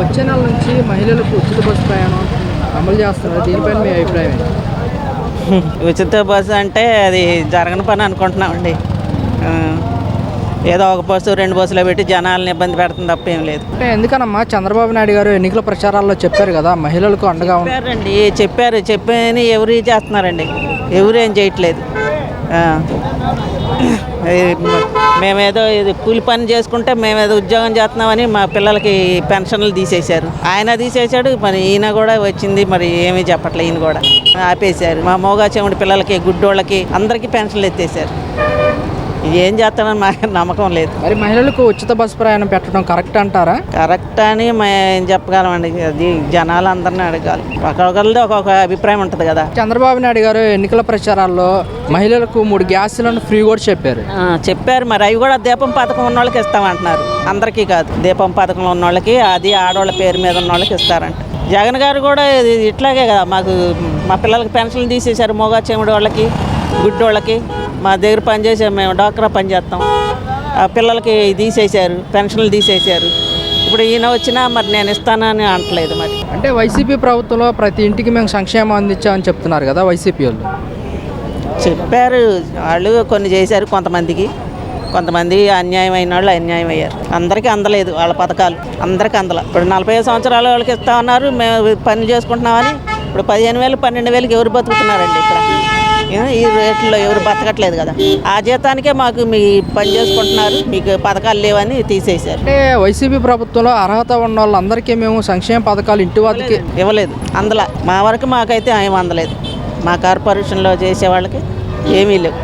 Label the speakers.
Speaker 1: వచ్చే నెల నుంచి మహిళలకు ఉచిత బస్సు ప్రయాణం అమలు చేస్తున్నారు. దీనిపైన మీ అభిప్రాయం ఏంటి?
Speaker 2: ఉచిత బస్సు అంటే అది జరగని పని అనుకుంటున్నామండి. ఆ, ఏదో ఒక బస్సు 2 బస్సులు పెట్టి జనాలను ఇబ్బంది పెడుతుంది తప్ప ఏం లేదు.
Speaker 1: అంటే ఎందుకనమ్మా చంద్రబాబు నాయుడు గారు ఎన్నికల ప్రచారాల్లో చెప్పారు కదా మహిళలకు అండగా
Speaker 2: చెప్పారండి, చెప్పని ఎవరు చేస్తున్నారండి, ఎవరు ఏం చేయట్లేదు. మేమేదో ఇది కూలి పని చేసుకుంటే మేమేదో ఉద్యోగం చేస్తున్నామని మా పిల్లలకి పెన్షన్లు తీసేశారు. ఆయన తీసేశాడు, మరి ఈయన కూడా వచ్చింది, మరి ఏమీ చెప్పట్లేదు. ఈయన కూడా ఆపేశారు. మా మోగా చెవుడి పిల్లలకి, గుడ్డోళ్ళకి అందరికీ పెన్షన్లు ఎత్తేసారు. ఏం చేస్తామని మాకు నమ్మకం లేదు.
Speaker 1: మరి మహిళలకు ఉచిత బస్సు ప్రయాణం పెట్టడం కరెక్ట్ అంటారా?
Speaker 2: కరెక్ట్ అని మేము చెప్పగలమండి. అది జనాలు అందరినీ అడగాలి. ఒక్కొక్కరిది ఒక్కొక్క అభిప్రాయం ఉంటుంది కదా.
Speaker 1: చంద్రబాబు నాయుడు గారు ఎన్నికల ప్రచారాల్లో మహిళలకు 3 గ్యాస్ సిలిండర్ ఫ్రీ కూడా చెప్పారు.
Speaker 2: చెప్పారు, మరి అవి కూడా దీపం పథకం ఉన్న వాళ్ళకి ఇస్తామంటున్నారు. అందరికీ కాదు, దీపం పథకంలో ఉన్న వాళ్ళకి, అది ఆడవాళ్ళ పేరు మీద ఉన్న వాళ్ళకి ఇస్తారంట. జగన్ గారు కూడా ఇట్లాగే కదా, మాకు మా పిల్లలకి పెన్షన్లు తీసేశారు. మోగా చెముడు వాళ్ళకి, గుడ్డోళ్ళకి. మా దగ్గర పనిచేసే మేము డాక్రా పని చేస్తాం, ఆ పిల్లలకి తీసేశారు, పెన్షన్లు తీసేశారు. ఇప్పుడు ఈయన వచ్చినా మరి నేను ఇస్తానని అనట్లేదు. మరి
Speaker 1: అంటే వైసీపీ ప్రభుత్వంలో ప్రతి ఇంటికి మేము సంక్షేమం అందించామని చెప్తున్నారు కదా వైసీపీ వాళ్ళు.
Speaker 2: చెప్పారు, వాళ్ళు కొన్ని చేశారు కొంతమంది అన్యాయం అయిన వాళ్ళు అన్యాయం అయ్యారు. అందరికీ అందలేదు వాళ్ళ పథకాలు, అందరికీ అందల. ఇప్పుడు 45 సంవత్సరాల వాళ్ళకి ఇస్తామన్నారు, మేము పని చేసుకుంటున్నామని. ఇప్పుడు 15,000 12,000కి ఎవరు బతుకుతున్నారండి? ఇక్కడ ఈ రేట్లో ఎవరు బతకట్లేదు కదా. ఆ జీతానికే మాకు మీ పని చేసుకుంటున్నారు, మీకు పథకాలు లేవని తీసేశారు.
Speaker 1: అంటే వైసీపీ ప్రభుత్వంలో అర్హత ఉన్న వాళ్ళందరికీ మేము సంక్షేమ పథకాలు ఇంటి వద్దకి
Speaker 2: ఇవ్వలేదు. అందల మా వరకు మాకైతే ఏం అందలేదు. మా కార్పొరేషన్లో చేసే వాళ్ళకి ఏమీ లేవు.